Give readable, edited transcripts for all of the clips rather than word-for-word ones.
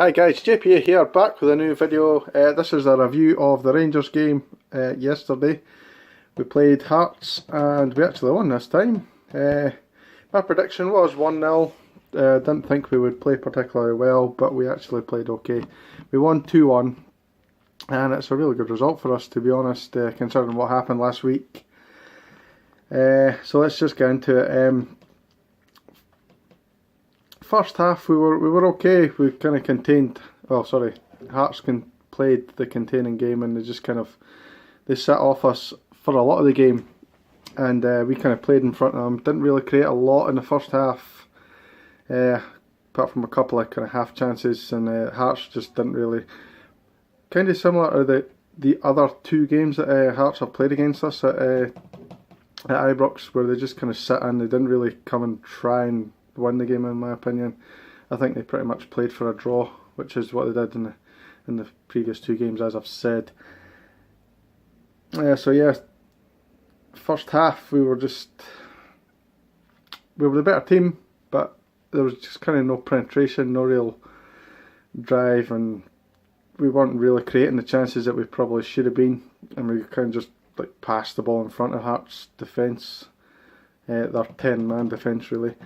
Hi guys, JP here, back with a new video. This is a review of the Rangers game yesterday. We played Hearts and we actually won this time. My prediction was 1-0. Didn't think we would play particularly well, but we actually played okay. We won 2-1 and it's a really good result for us, to be honest, considering what happened last week. So let's just get into it. First half we were okay. We kind of contained. Hearts played the containing game, and they set off us for a lot of the game, and we kind of played in front of them. Didn't really create a lot in the first half, apart from a couple of kind of half chances, and Hearts just didn't really. Kind of similar to the other two games that Hearts have played against us at Ibrox, where they just kind of sit in. They didn't really come and try and win the game, in my opinion. I think they pretty much played for a draw, which is what they did in the previous two games, as I've said. First half we were the better team, but there was just kind of no penetration, no real drive, and we weren't really creating the chances that we probably should have been, and we kind of just like passed the ball in front of Hearts' defence, their 10-man defence really.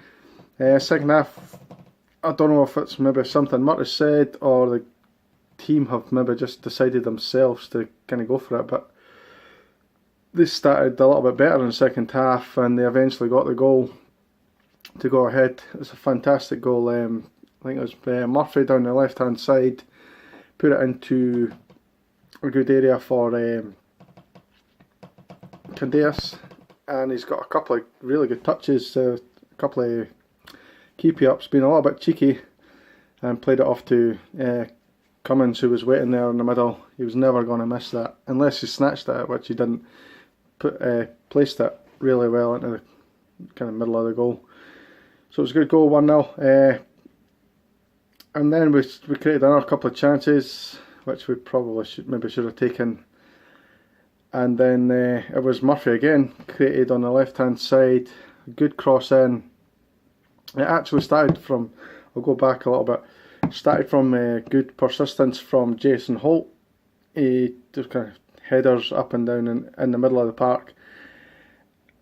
Second half, I don't know if it's maybe something Mutt has said or the team have maybe just decided themselves to kind of go for it, but they started a little bit better in the second half and they eventually got the goal to go ahead. It was a fantastic goal. I think it was Murphy down the left hand side, put it into a good area for Candeias, and he's got a couple of really good touches, a couple of keepy-ups, being a little bit cheeky, and played it off to Cummins, who was waiting there in the middle. He was never going to miss that, unless he snatched it, which he didn't. Placed it really well into the kind of middle of the goal. So it was a good goal, 1-0. And then we created another couple of chances, which we probably should have taken. And then it was Murphy again, created on the left-hand side, a good cross in. It actually started from, I'll go back a little bit, started from good persistence from Jason Holt. He just kind of headers up and down in the middle of the park,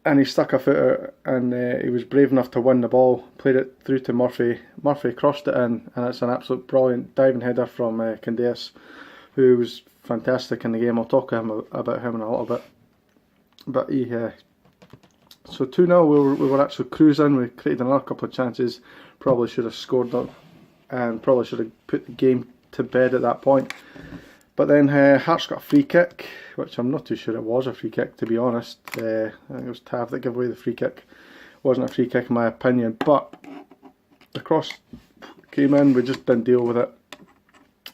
and he stuck a foot out, and he was brave enough to win the ball, played it through to Murphy. Murphy crossed it in, and it's an absolute brilliant diving header from Candeias, who was fantastic in the game. I'll talk about him in a little bit. But he... So 2-0, we were actually cruising. We created another couple of chances. Probably should have scored them, and probably should have put the game to bed at that point. But then Hearts got a free kick, which I'm not too sure it was a free kick, to be honest. I think it was Tav that gave away the free kick. It wasn't a free kick in my opinion, but the cross came in, we just didn't deal with it.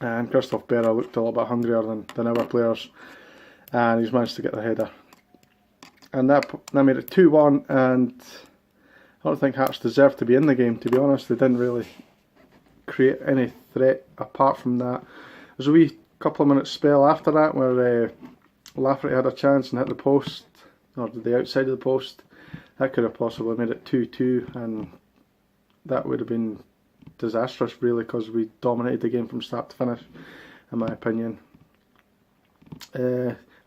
And Christoph Berra looked a little bit hungrier than our players, and he's managed to get the header. And that made it 2-1, and I don't think Hearts deserved to be in the game, to be honest. They didn't really create any threat apart from that. There was a wee couple of minutes spell after that where Lafferty had a chance and hit the post, or the outside of the post. That could have possibly made it 2-2, and that would have been disastrous really, because we dominated the game from start to finish, in my opinion.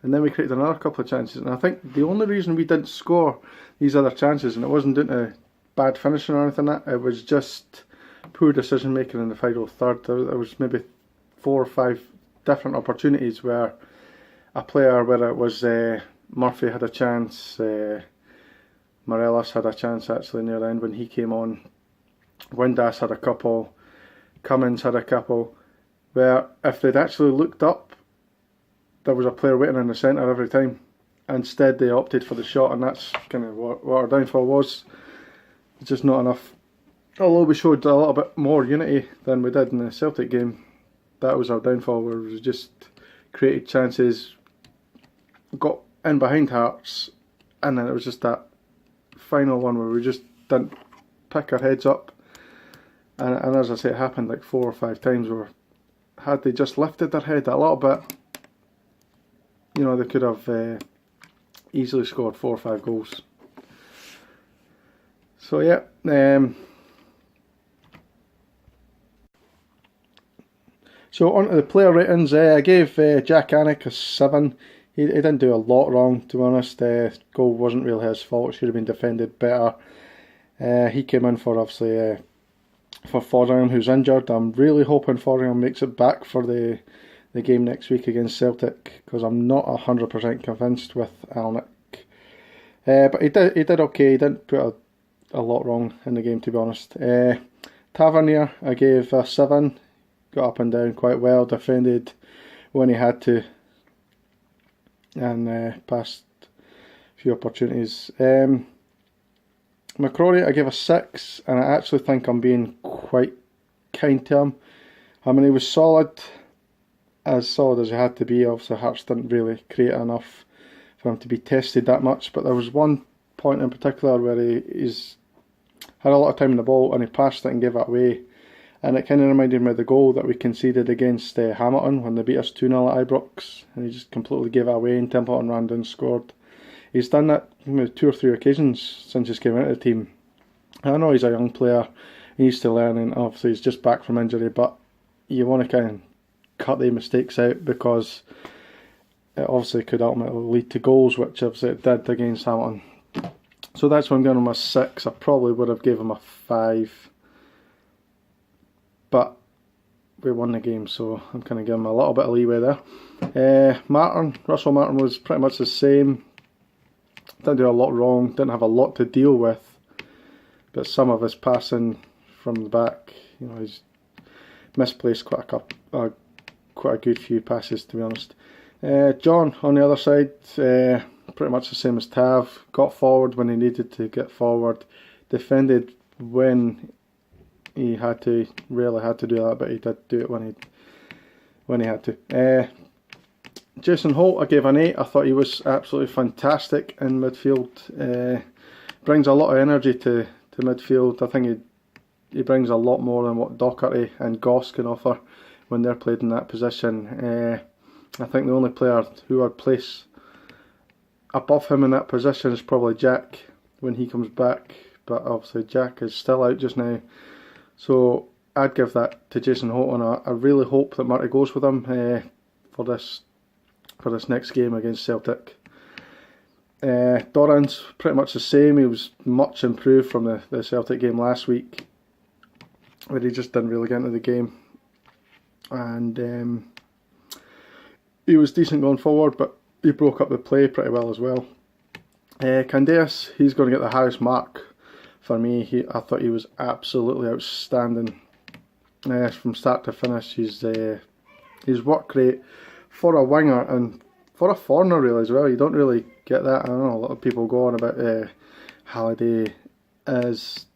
And then we created another couple of chances, and I think the only reason we didn't score these other chances, and it wasn't due to bad finishing or anything like that, it was just poor decision making in the final third. There was maybe 4 or 5 different opportunities where a player, whether it was Murphy had a chance, Morelos had a chance actually near the end when he came on, Windass had a couple, Cummins had a couple, where if they'd actually looked up, there was a player waiting in the centre every time. Instead they opted for the shot, and that's kind of what our downfall was. It's just not enough. Although we showed a little bit more unity than we did in the Celtic game, that was our downfall, where we just created chances, got in behind Hearts, and then it was just that final one where we just didn't pick our heads up. And as I say, it happened like 4 or 5 times where had they just lifted their head a little bit, you know, they could have easily scored 4 or 5 goals. So yeah, So on to the player ratings. I gave Jack Anick a 7. He didn't do a lot wrong, to be honest. Goal wasn't really his fault. Should have been defended better. He came in for, obviously, for Fotheringham, who's injured. I'm really hoping Fotheringham makes it back for the game next week against Celtic, because I'm not 100% convinced with Alnwick. But he did okay. He didn't put a lot wrong in the game, to be honest. Tavernier, I gave a 7. Got up and down quite well, defended when he had to, and passed a few opportunities. McCrory, I gave a 6, and I actually think I'm being quite kind to him. I mean, he was as solid as he had to be. Obviously, Hearts didn't really create enough for him to be tested that much, but there was one point in particular where he's had a lot of time in the ball and he passed it and gave it away, and it kind of reminded me of the goal that we conceded against Hamilton when they beat us 2-0 at Ibrox, and he just completely gave it away and Templeton ran down and scored. He's done that 2 or 3 occasions since he's came into the team. I know he's a young player, he needs to learn, and obviously he's just back from injury, but you want to kind of cut the mistakes out, because it obviously could ultimately lead to goals, which obviously it did against Hamilton. So that's why I'm giving him a 6. I probably would have given him a 5, but we won the game, so I'm kind of giving him a little bit of leeway there. Russell Martin was pretty much the same. Didn't do a lot wrong, didn't have a lot to deal with, but some of his passing from the back, he's misplaced quite a good few passes, to be honest. John, on the other side, pretty much the same as Tav. Got forward when he needed to get forward, defended when he had to. Rarely had to do that, but he did do it when he had to. Jason Holt, I gave an 8. I thought he was absolutely fantastic in midfield. Brings a lot of energy to midfield. I think he brings a lot more than what Docherty and Goss can offer when they're played in that position. I think the only player who I'd place above him in that position is probably Jack when he comes back, but obviously Jack is still out just now, so I'd give that to Jason Holt, and I really hope that Marty goes with him for this next game against Celtic. Doran's pretty much the same. He was much improved from the Celtic game last week, where he just didn't really get into the game, and he was decent going forward, but he broke up the play pretty well as well. Candeas, he's going to get the highest mark for me. I thought he was absolutely outstanding from start to finish. His work rate for a winger and for a foreigner really as well. You don't really get that. I know a lot of people go on about Halliday as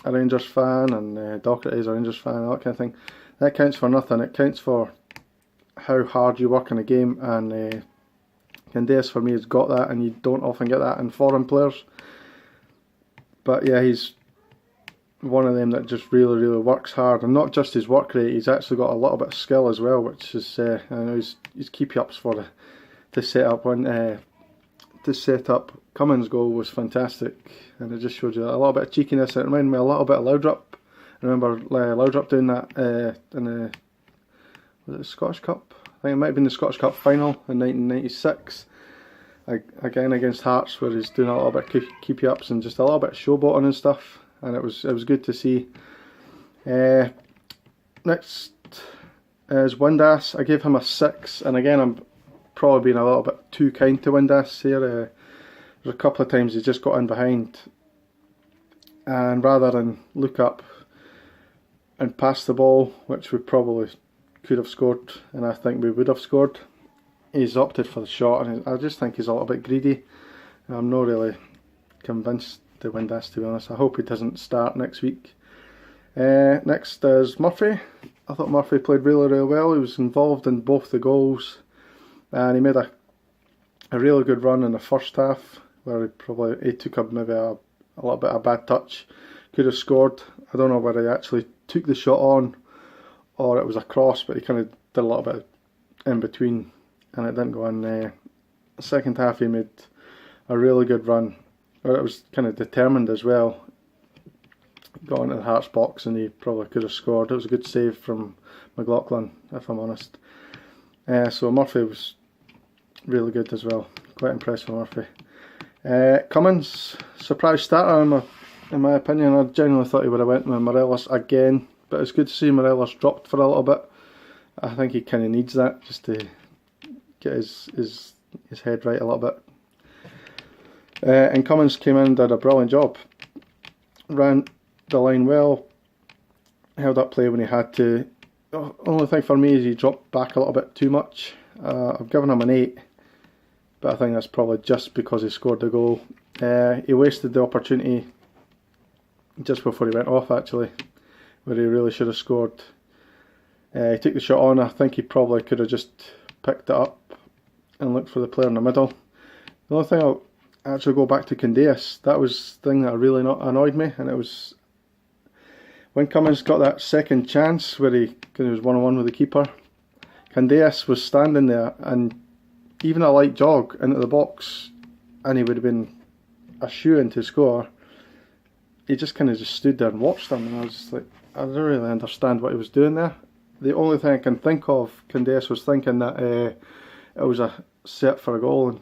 a Rangers fan and Docherty is a Rangers fan and that kind of thing. That counts for nothing. It counts for how hard you work in a game, and Candeas for me has got that, and you don't often get that in foreign players. But yeah, he's one of them that just really works hard, and not just his work rate, he's actually got a little bit of skill as well, which is I know his keep-ups for the set-up Cummins goal was fantastic, and it just showed you a little bit of cheekiness. It reminded me a little bit of Laudrup. I remember Laudrup doing that in the Scottish Cup? I think it might have been the Scottish Cup final in 1996, again against Hearts, where he's doing a little bit of keepy-ups and just a little bit of showboating and stuff, and it was good to see. Next is Windass. I gave him a 6, and again I'm probably being a little bit too kind to Windass here. There's a couple of times he just got in behind, and rather than look up and pass the ball, which we probably could have scored, and I think we would have scored, he's opted for the shot, and I just think he's a little bit greedy. I'm not really convinced to Windass, to be honest. I hope he doesn't start next week. Next is Murphy. I thought Murphy played really well. He was involved in both the goals, and he made a really good run in the first half, where he took up maybe a little bit of a bad touch. Could have scored. I don't know whether he actually took the shot on or it was a cross, but he kind of did a little bit in between and it didn't go in. The second half he made a really good run, or it was kind of determined as well. got into the Hearts box and he probably could have scored. It was a good save from McLaughlin, if I'm honest. So Murphy was really good as well. Quite impressed with Murphy. Cummins, surprise starter in my opinion. I genuinely thought he would have went with Morelos again, but it's good to see Morelos dropped for a little bit. I think he kind of needs that just to get his head right a little bit. And Cummins came in and did a brilliant job. Ran the line well, held up play when he had to. The only thing for me is he dropped back a little bit too much. I've given him an 8, but I think that's probably just because he scored the goal. He wasted the opportunity just before he went off, actually, where he really should have scored. He took the shot on. I think he probably could have just picked it up and looked for the player in the middle. The only thing I'll actually go back to Candeias. That was the thing that really annoyed me, and it was when Cummins got that second chance where he was 1-on-1 with the keeper. Candeias was standing there, and even a light jog into the box, and he would have been a shoo-in to score. He just kind of just stood there and watched him, and I was just like, I don't really understand what he was doing there. The only thing I can think of, Candeias was thinking that it was a set for a goal, and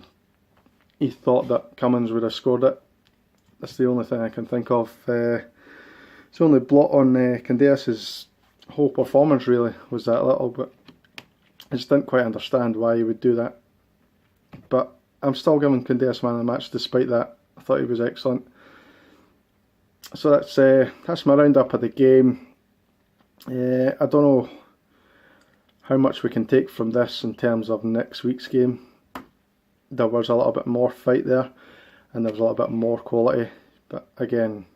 he thought that Cummins would have scored it. That's the only thing I can think of. It's the only blot on Candeias' whole performance really, was that little bit. I just didn't quite understand why he would do that. But I'm still giving Candeias man of the match despite that. I thought he was excellent. So that's my roundup of the game. I don't know how much we can take from this in terms of next week's game. There was a little bit more fight there, and there was a little bit more quality, but again,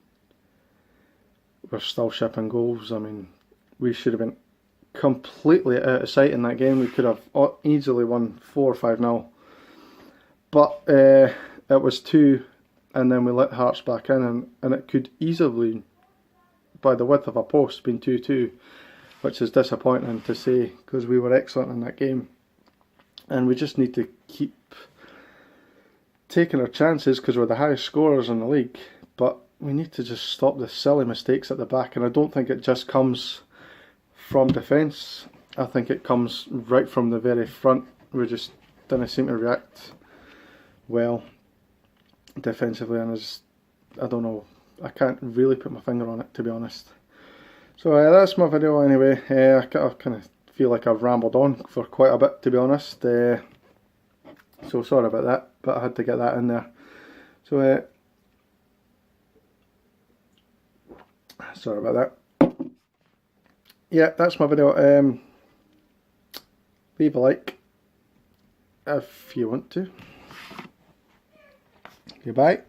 we're still shipping goals. I mean, we should have been completely out of sight in that game. We could have easily won 4 or 5-0, but it was 2, and then we let Hearts back in, and it could easily, by the width of a post, been 2-2, which is disappointing to say because we were excellent in that game, and we just need to keep taking our chances because we're the highest scorers in the league, but we need to just stop the silly mistakes at the back, and I don't think it just comes from defence. I think it comes right from the very front. We just didn't seem to react well defensively, and I don't know, I can't really put my finger on it, to be honest. So that's my video anyway. I kind of feel like I've rambled on for quite a bit, to be honest. So sorry about that, but I had to get that in there. So sorry about that. Yeah, that's my video. Leave a like if you want to. Goodbye.